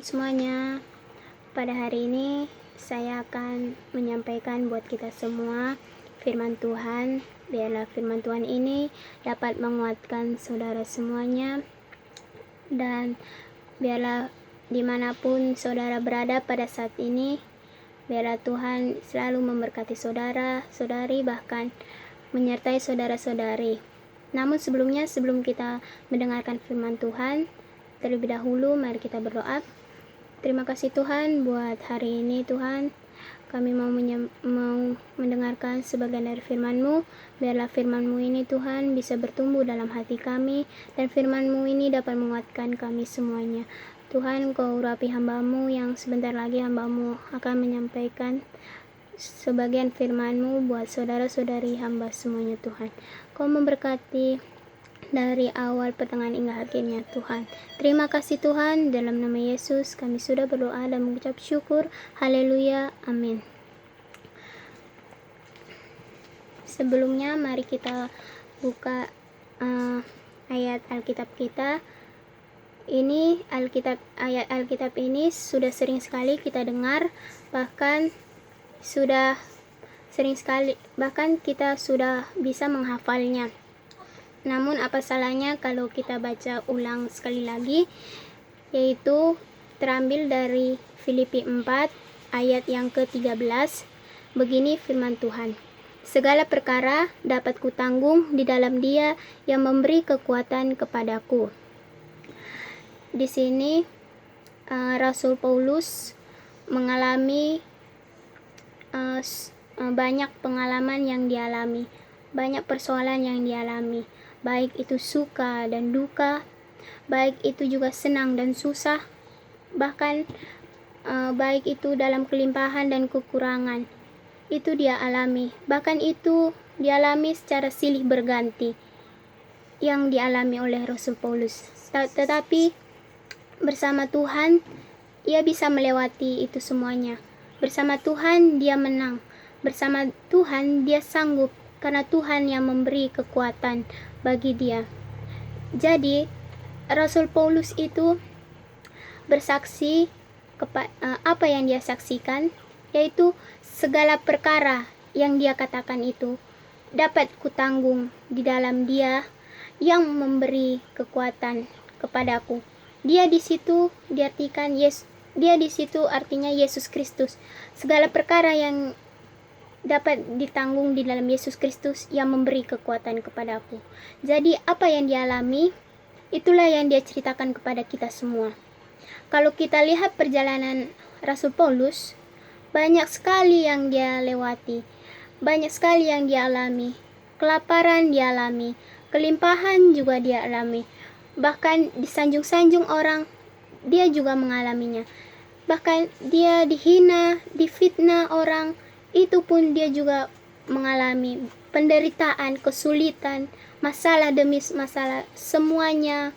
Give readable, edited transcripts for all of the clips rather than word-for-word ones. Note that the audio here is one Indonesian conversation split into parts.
semuanya. Pada hari ini saya akan menyampaikan buat kita semua firman Tuhan. Biarlah firman Tuhan ini dapat menguatkan saudara semuanya, dan biarlah dimanapun saudara berada pada saat ini, biarlah Tuhan selalu memberkati saudara-saudari, bahkan menyertai saudara-saudari. Namun sebelum kita mendengarkan firman Tuhan, terlebih dahulu mari kita berdoa. Terima kasih Tuhan buat hari ini Tuhan. Kami mau mendengarkan sebagian dari firman-Mu. Biarlah firman-Mu ini Tuhan bisa bertumbuh dalam hati kami, dan firman-Mu ini dapat menguatkan kami semuanya. Tuhan, Kau urapi hamba-Mu yang sebentar lagi hamba-Mu akan menyampaikan sebagian firman-Mu buat saudara-saudari hamba semuanya Tuhan. Kau memberkati dari awal, pertengahan hingga akhirnya Tuhan. Terima kasih Tuhan, dalam nama Yesus kami sudah berdoa dan mengucap syukur. Haleluya, amin. Sebelumnya mari kita buka ayat Alkitab kita. Ini ayat Alkitab ini sudah sering sekali kita dengar, bahkan kita sudah bisa menghafalnya. Namun apa salahnya kalau kita baca ulang sekali lagi, yaitu terambil dari Filipi 4 ayat yang ke-13. Begini firman Tuhan. Segala perkara dapat kutanggung di dalam Dia yang memberi kekuatan kepadaku. Di sini Rasul Paulus mengalami banyak pengalaman yang dialami, banyak persoalan yang dialami, baik itu suka dan duka, baik itu juga senang dan susah, bahkan baik itu dalam kelimpahan dan kekurangan. Itu dia alami, bahkan itu dialami secara silih berganti yang dialami oleh Rasul Paulus. Tetapi bersama Tuhan ia bisa melewati itu semuanya. Bersama Tuhan dia menang, bersama Tuhan dia sanggup, karena Tuhan yang memberi kekuatan bagi dia. Jadi Rasul Paulus itu bersaksi apa yang dia saksikan, yaitu segala perkara yang dia katakan itu dapat kutanggung di dalam Dia yang memberi kekuatan kepadaku. Dia di situ diartikan dia di situ artinya Yesus Kristus. Segala perkara yang dapat ditanggung di dalam Yesus Kristus yang memberi kekuatan kepadaku. Jadi apa yang dia alami, itulah yang dia ceritakan kepada kita semua. Kalau kita lihat perjalanan Rasul Paulus, banyak sekali yang dia lewati, banyak sekali yang dia alami. Kelaparan dia alami, kelimpahan juga dia alami. Bahkan disanjung-sanjung orang, dia juga mengalaminya. Bahkan dia dihina, difitnah orang, itu pun dia juga mengalami penderitaan, kesulitan, masalah demi masalah, semuanya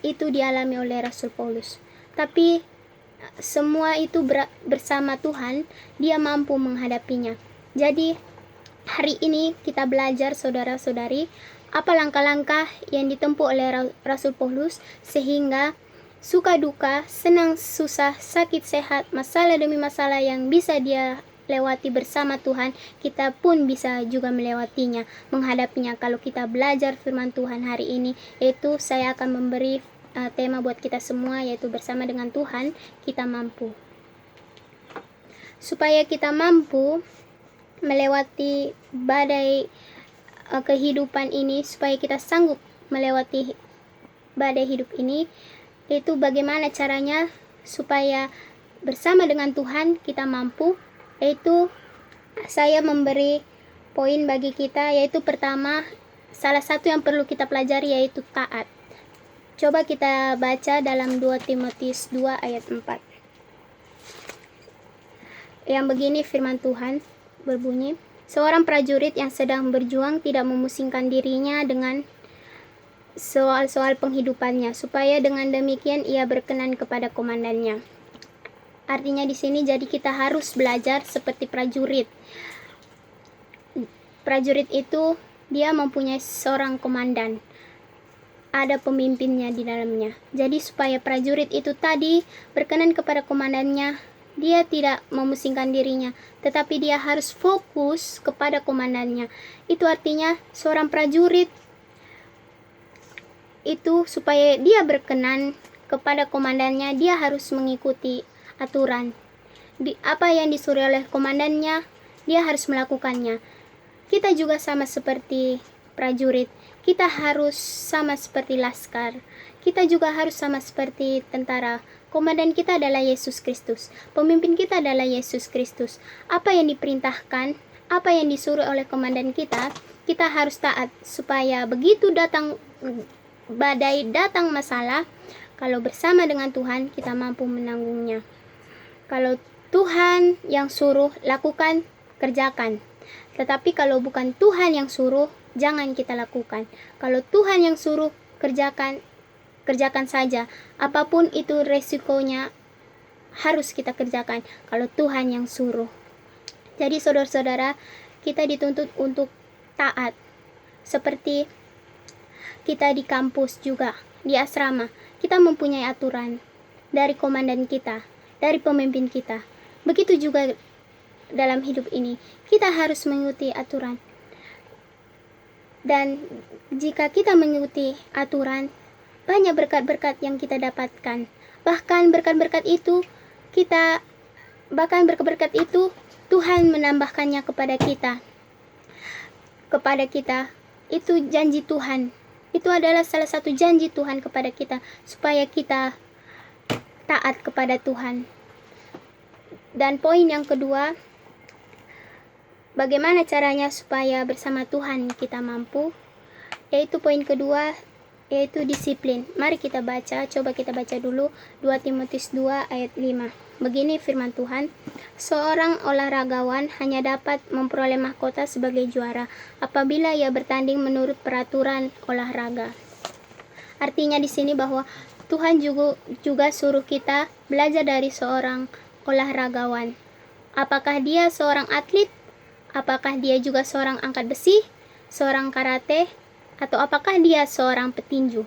itu dialami oleh Rasul Paulus. Tapi semua itu bersama Tuhan, dia mampu menghadapinya. Jadi hari ini kita belajar saudara-saudari, apa langkah-langkah yang ditempuh oleh Rasul Paulus sehingga suka duka, senang susah, sakit sehat, masalah demi masalah yang bisa dia lewati bersama Tuhan, kita pun bisa juga melewatinya, menghadapinya. Kalau kita belajar firman Tuhan hari ini, yaitu saya akan memberi tema buat kita semua, yaitu bersama dengan Tuhan kita mampu. Supaya kita mampu melewati badai kehidupan ini, supaya kita sanggup melewati badai hidup ini, itu bagaimana caranya supaya bersama dengan Tuhan kita mampu. Yaitu saya memberi poin bagi kita, yaitu pertama, salah satu yang perlu kita pelajari yaitu taat. Coba kita baca dalam 2 Timotius 2 ayat 4. Yang begini firman Tuhan berbunyi, seorang prajurit yang sedang berjuang tidak memusingkan dirinya dengan soal-soal penghidupannya, supaya dengan demikian ia berkenan kepada komandannya. Artinya di sini jadi kita harus belajar seperti prajurit. Prajurit itu dia mempunyai seorang komandan. ada pemimpinnya di dalamnya. Jadi supaya prajurit itu tadi berkenan kepada komandannya, dia tidak memusingkan dirinya, tetapi dia harus fokus kepada komandannya. Itu artinya seorang prajurit itu supaya dia berkenan kepada komandannya, dia harus mengikuti aturan. Apa yang disuruh oleh komandannya, dia harus melakukannya. Kita juga sama seperti prajurit. Kita harus sama seperti laskar. Kita juga harus sama seperti tentara. Komandan kita adalah Yesus Kristus. Pemimpin kita adalah Yesus Kristus. Apa yang diperintahkan, apa yang disuruh oleh komandan kita harus taat. Supaya begitu datang badai, datang masalah, kalau bersama dengan Tuhan, kita mampu menanggungnya. Kalau Tuhan yang suruh, lakukan, kerjakan. Tetapi kalau bukan Tuhan yang suruh, jangan kita lakukan. Kalau Tuhan yang suruh, kerjakan saja. Apapun itu resikonya, harus kita kerjakan kalau Tuhan yang suruh. Jadi saudara-saudara, kita dituntut untuk taat. Seperti kita di kampus juga, di asrama, kita mempunyai aturan dari komandan kita, dari pemimpin kita. Begitu juga dalam hidup ini, kita harus mengikuti aturan. Dan jika kita mengikuti aturan, banyak berkat-berkat yang kita dapatkan. Bahkan berkat-berkat itu Tuhan menambahkannya kepada kita. Itu janji Tuhan. Itu adalah salah satu janji Tuhan kepada kita, supaya kita taat kepada Tuhan. Dan poin yang kedua, bagaimana caranya supaya bersama Tuhan kita mampu? Yaitu poin kedua, yaitu disiplin. Mari kita baca, coba kita baca dulu 2 Timotius 2 ayat 5. Begini firman Tuhan, seorang olahragawan hanya dapat memperoleh mahkota sebagai juara apabila ia bertanding menurut peraturan olahraga. Artinya di sini bahwa Tuhan juga suruh kita belajar dari seorang olahragawan. Apakah dia seorang atlet? Apakah dia juga seorang angkat besi? Seorang karate? Atau apakah dia seorang petinju?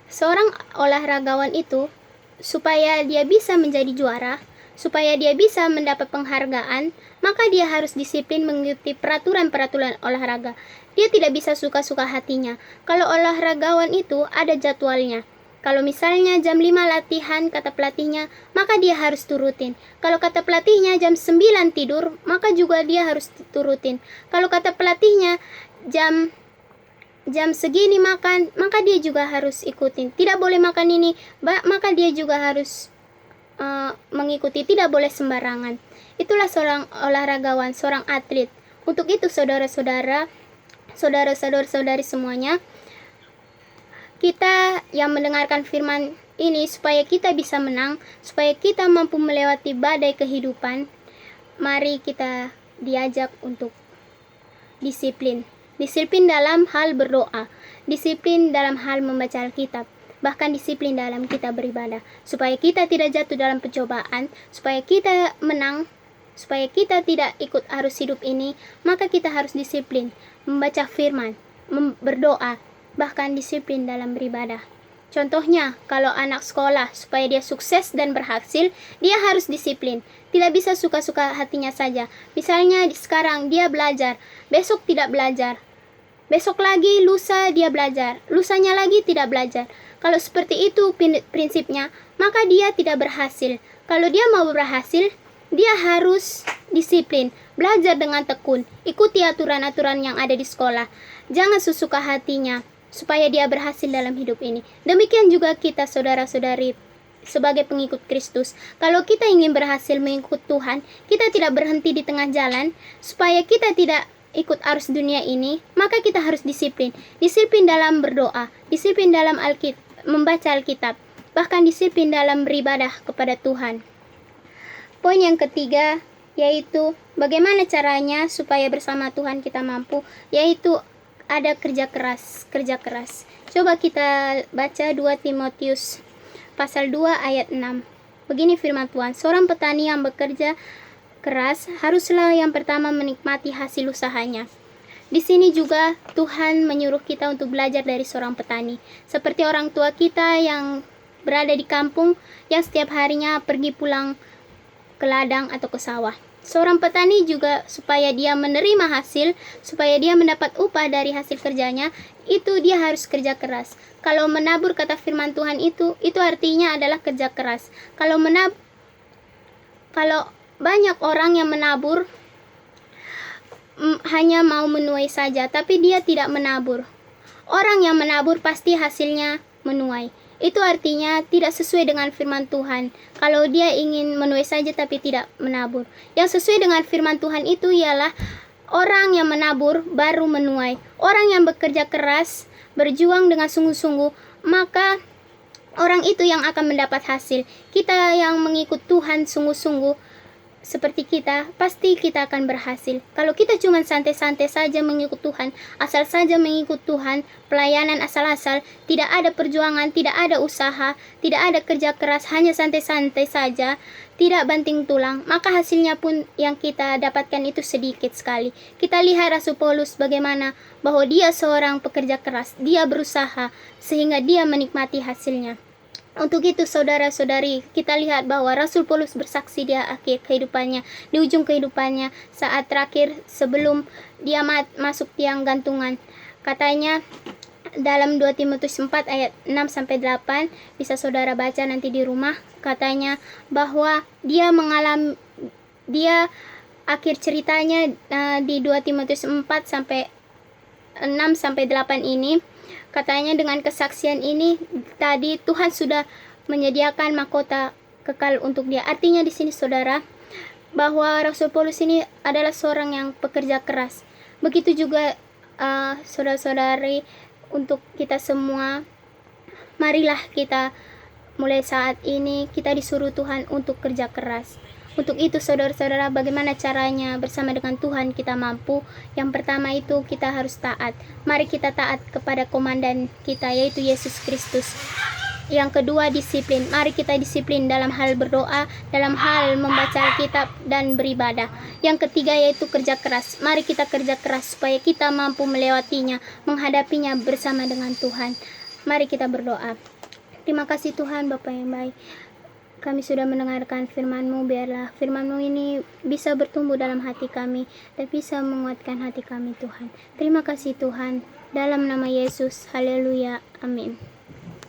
Seorang olahragawan itu, supaya dia bisa menjadi juara, supaya dia bisa mendapat penghargaan, maka dia harus disiplin mengikuti peraturan-peraturan olahraga. Dia tidak bisa suka-suka hatinya. Kalau olahragawan itu ada jadwalnya. Kalau misalnya jam 5 latihan kata pelatihnya, maka dia harus turutin. Kalau kata pelatihnya jam 9 tidur, maka juga dia harus turutin. Kalau kata pelatihnya jam segini makan, maka dia juga harus ikutin. Tidak boleh makan ini, maka dia juga harus mengikuti. Tidak boleh sembarangan. Itulah seorang olahragawan, seorang atlet. Untuk itu saudara-saudari semuanya, kita yang mendengarkan firman ini, supaya kita bisa menang, supaya kita mampu melewati badai kehidupan, mari kita diajak untuk disiplin. Disiplin dalam hal berdoa, disiplin dalam hal membaca Alkitab, bahkan disiplin dalam kita beribadah, supaya kita tidak jatuh dalam pencobaan, supaya kita menang, supaya kita tidak ikut arus hidup ini, maka kita harus disiplin, membaca firman, berdoa, bahkan disiplin dalam beribadah. Contohnya, kalau anak sekolah, supaya dia sukses dan berhasil, dia harus disiplin. Tidak bisa suka-suka hatinya saja. Misalnya sekarang dia belajar, besok tidak belajar. Besok lagi, lusa dia belajar. Lusanya lagi tidak belajar. Kalau seperti itu prinsipnya, maka dia tidak berhasil. Kalau dia mau berhasil, dia harus disiplin. Belajar dengan tekun. Ikuti aturan-aturan yang ada di sekolah. Jangan sesuka hatinya, supaya dia berhasil dalam hidup ini. Demikian juga kita saudara-saudari sebagai pengikut Kristus. Kalau kita ingin berhasil mengikut Tuhan, kita tidak berhenti di tengah jalan, supaya kita tidak ikut arus dunia ini, maka kita harus disiplin. Disiplin dalam berdoa, disiplin dalam membaca Alkitab, bahkan disiplin dalam beribadah kepada Tuhan. Poin yang ketiga, yaitu bagaimana caranya supaya bersama Tuhan kita mampu, yaitu ada kerja keras. Coba kita baca 2 Timotius pasal 2 ayat 6. Begini firman Tuhan, seorang petani yang bekerja keras haruslah yang pertama menikmati hasil usahanya. Di sini juga Tuhan menyuruh kita untuk belajar dari seorang petani. Seperti orang tua kita yang berada di kampung yang setiap harinya pergi pulang ke ladang atau ke sawah. Seorang petani juga supaya dia menerima hasil, supaya dia mendapat upah dari hasil kerjanya, itu dia harus kerja keras. Kalau menabur, kata firman Tuhan itu artinya adalah kerja keras. Kalau banyak orang yang menabur hanya mau menuai saja, tapi dia tidak menabur. Orang yang menabur pasti hasilnya menuai. Itu artinya tidak sesuai dengan firman Tuhan. Kalau dia ingin menuai saja tapi tidak menabur. Yang sesuai dengan firman Tuhan itu ialah orang yang menabur baru menuai. Orang yang bekerja keras, berjuang dengan sungguh-sungguh, maka orang itu yang akan mendapat hasil. Kita yang mengikut Tuhan sungguh-sungguh, seperti kita, pasti kita akan berhasil. Kalau kita cuma santai-santai saja mengikut Tuhan, asal saja mengikut Tuhan, pelayanan asal-asal, tidak ada perjuangan, tidak ada usaha, tidak ada kerja keras, hanya santai-santai saja, tidak banting tulang, maka hasilnya pun yang kita dapatkan itu sedikit sekali. Kita lihat Rasul Paulus bagaimana bahwa dia seorang pekerja keras, dia berusaha sehingga dia menikmati hasilnya. Untuk itu saudara-saudari, kita lihat bahwa Rasul Paulus bersaksi di akhir kehidupannya, di ujung kehidupannya, saat terakhir sebelum dia masuk tiang gantungan. Katanya dalam 2 Timotius 4 ayat 6-8, bisa saudara baca nanti di rumah, katanya bahwa dia akhir ceritanya di 2 Timotius 4 sampai 6-8 ini, katanya dengan kesaksian ini tadi Tuhan sudah menyediakan mahkota kekal untuk dia. Artinya di sini saudara, bahwa Rasul Paulus ini adalah seorang yang pekerja keras. Begitu juga saudara-saudari, untuk kita semua, marilah kita mulai saat ini kita disuruh Tuhan untuk kerja keras. Untuk itu saudara-saudara, bagaimana caranya bersama dengan Tuhan kita mampu? Yang pertama itu kita harus taat. Mari kita taat kepada komandan kita, yaitu Yesus Kristus. Yang kedua, disiplin. Mari kita disiplin dalam hal berdoa, dalam hal membaca Alkitab dan beribadah. Yang ketiga yaitu kerja keras. Mari kita kerja keras supaya kita mampu melewatinya, menghadapinya bersama dengan Tuhan. Mari kita berdoa. Terima kasih Tuhan Bapa yang baik. Kami sudah mendengarkan firman-Mu, biarlah firman-Mu ini bisa bertumbuh dalam hati kami dan bisa menguatkan hati kami Tuhan. Terima kasih Tuhan, dalam nama Yesus, haleluya, amin.